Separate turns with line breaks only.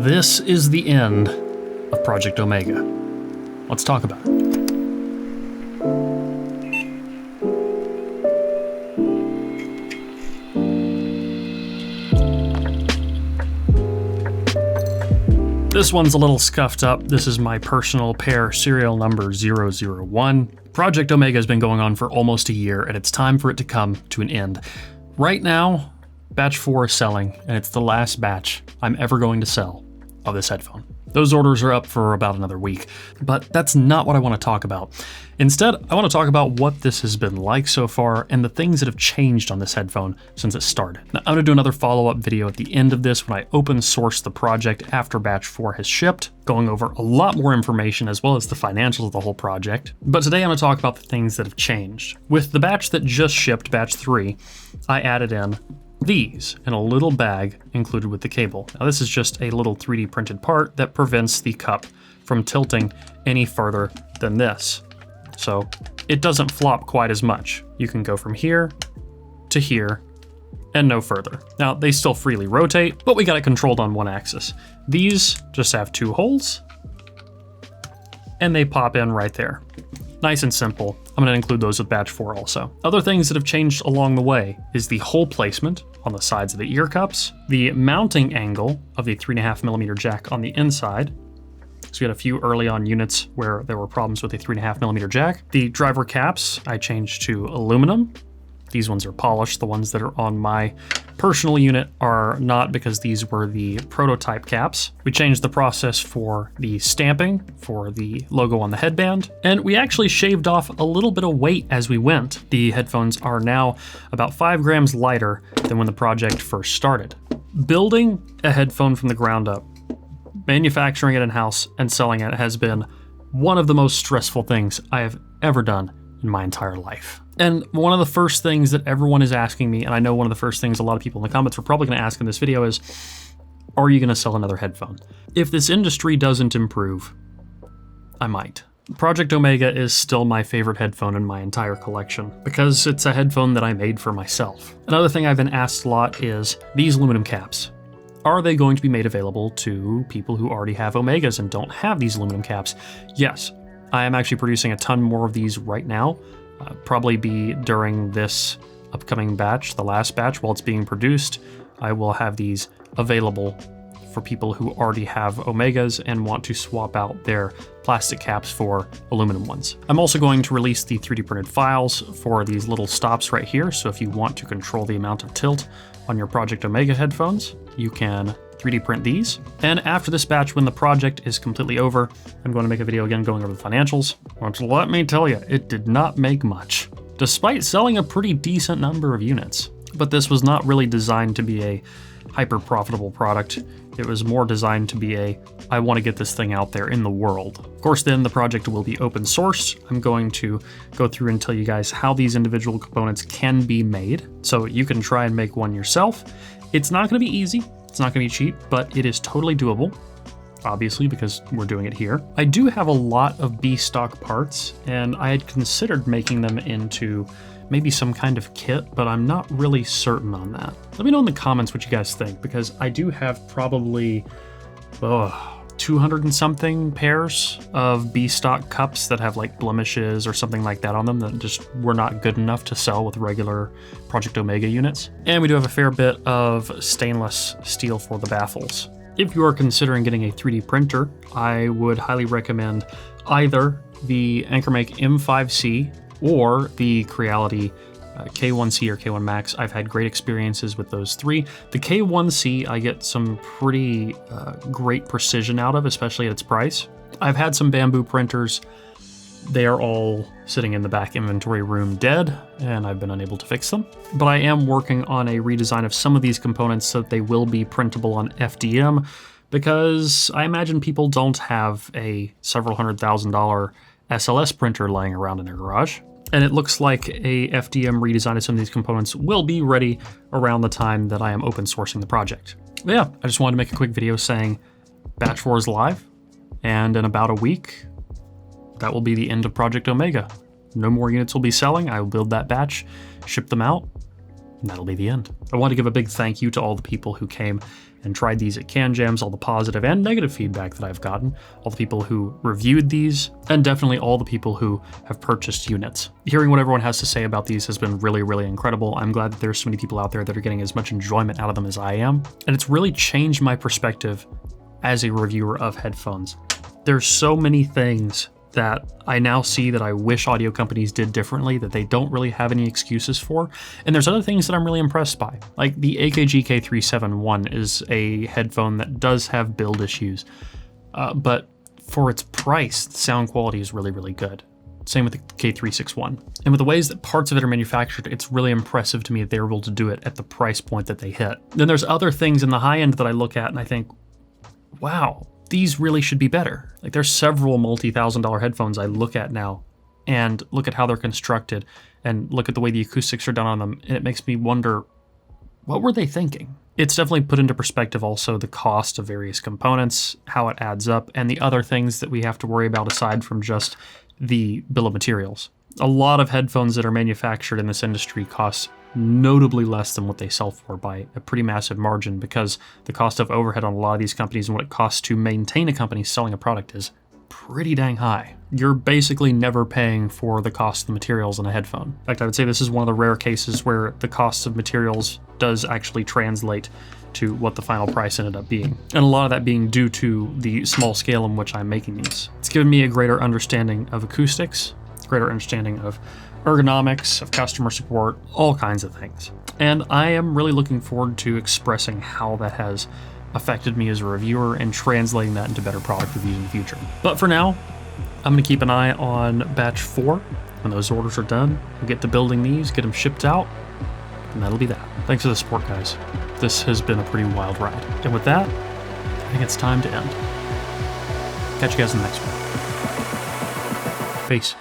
This is the end of Project Omega. Let's talk about it. This one's a little scuffed up. This is my personal pair serial number 001. Project Omega has been going on for almost a year, and it's time for it to come to an end. Right now, batch 4 is selling, and it's the last batch I'm ever going to sell of this headphone. Those orders are up for about another week, but that's not what I want to talk about. Instead, I want to talk about what this has been like so far and the things that have changed on this headphone since it started. Now, I'm going to do another follow-up video at the end of this when I open source the project after batch 4 has shipped, going over a lot more information as well as the financials of the whole project. But today I'm going to talk about the things that have changed. With the batch that just shipped, batch 3, I added in these in a little bag included with the cable. Now this is just a little 3D printed part that prevents the cup from tilting any further than this. So it doesn't flop quite as much. You can go from here to here and no further. Now they still freely rotate, but we got it controlled on one axis. These just have 2 holes and they pop in right there. Nice and simple. I'm going to include those with batch 4 also. Other things that have changed along the way is the hole placement on the sides of the ear cups, the mounting angle of the 3.5mm jack on the inside. So we had a few early on units where there were problems with the 3.5mm jack. The driver caps I changed to aluminum. These ones are polished. The ones that are on my personal unit are not, because these were the prototype caps. We changed the process for the stamping for the logo on the headband, and we actually shaved off a little bit of weight as we went. The headphones are now about 5 grams lighter than when the project first started. Building a headphone from the ground up, manufacturing it in-house, and selling it has been one of the most stressful things I have ever done in my entire life. And one of the first things that everyone is asking me, and I know one of the first things a lot of people in the comments are probably going to ask in this video is, are you going to sell another headphone? If this industry doesn't improve, I might. Project Omega is still my favorite headphone in my entire collection because it's a headphone that I made for myself. Another thing I've been asked a lot is these aluminum caps. Are they going to be made available to people who already have Omegas and don't have these aluminum caps? Yes, I am actually producing a ton more of these right now. Probably be during this upcoming batch, the last batch, while it's being produced. I will have these available for people who already have Omegas and want to swap out their plastic caps for aluminum ones. I'm also going to release the 3D printed files for these little stops right here. So if you want to control the amount of tilt on your Project Omega headphones, you can 3D print these. And after this batch, when the project is completely over, I'm going to make a video again going over the financials. Which, let me tell you, it did not make much, despite selling a pretty decent number of units. But this was not really designed to be a hyper profitable product. It was more designed to be a, I want to get this thing out there in the world. Of course, then the project will be open source. I'm going to go through and tell you guys how these individual components can be made, so you can try and make one yourself. It's not going to be easy. It's not going to be cheap, but it is totally doable, obviously, because we're doing it here. I do have a lot of B stock parts, and I had considered making them into maybe some kind of kit, but I'm not really certain on that. Let me know in the comments what you guys think, because I do have probably 200 and something pairs of B stock cups that have like blemishes or something like that on them that just were not good enough to sell with regular Project Omega units. And we do have a fair bit of stainless steel for the baffles. If you are considering getting a 3D printer, I would highly recommend either the Anchormake M5C or the Creality K1C or K1 Max. I've had great experiences with those 3. The K1C I get some pretty great precision out of, especially at its price. I've had some bamboo printers. They are all sitting in the back inventory room dead, and I've been unable to fix them. But I am working on a redesign of some of these components so that they will be printable on FDM, because I imagine people don't have a several $100,000 SLS printer lying around in their garage. And it looks like a FDM redesign of some of these components will be ready around the time that I am open sourcing the project. But yeah, I just wanted to make a quick video saying batch 4 is live, and in about a week, that will be the end of Project Omega. No more units will be selling. I will build that batch, ship them out, And that'll be the end. I want to give a big thank you to all the people who came and tried these at Can Jams, all the positive and negative feedback that I've gotten, all the people who reviewed these, and definitely all the people who have purchased units. Hearing what everyone has to say about these has been really, really incredible. I'm glad that there's so many people out there that are getting as much enjoyment out of them as I am. And it's really changed my perspective as a reviewer of headphones. There's so many things that I now see that I wish audio companies did differently, that they don't really have any excuses for. And there's other things that I'm really impressed by. Like the AKG K371 is a headphone that does have build issues, but for its price, the sound quality is really, really good. Same with the K361. And with the ways that parts of it are manufactured, it's really impressive to me that they're able to do it at the price point that they hit. Then there's other things in the high end that I look at and I think, wow, these really should be better. Like there's several multi-$1,000 headphones I look at now and look at how they're constructed and look at the way the acoustics are done on them. And it makes me wonder, what were they thinking? It's definitely put into perspective also the cost of various components, how it adds up, and the other things that we have to worry about aside from just the bill of materials. A lot of headphones that are manufactured in this industry cost notably less than what they sell for by a pretty massive margin, because the cost of overhead on a lot of these companies and what it costs to maintain a company selling a product is pretty dang high. You're basically never paying for the cost of the materials in a headphone. In fact, I would say this is one of the rare cases where the cost of materials does actually translate to what the final price ended up being. And a lot of that being due to the small scale in which I'm making these. It's given me a greater understanding of acoustics, greater understanding of ergonomics, of customer support, all kinds of things. And I am really looking forward to expressing how that has affected me as a reviewer and translating that into better product reviews in the future. But for now, I'm going to keep an eye on batch 4. When those orders are done, we'll get to building these, get them shipped out, and that'll be that. Thanks for the support, guys. This has been a pretty wild ride. And with that, I think it's time to end. Catch you guys in the next one. Peace.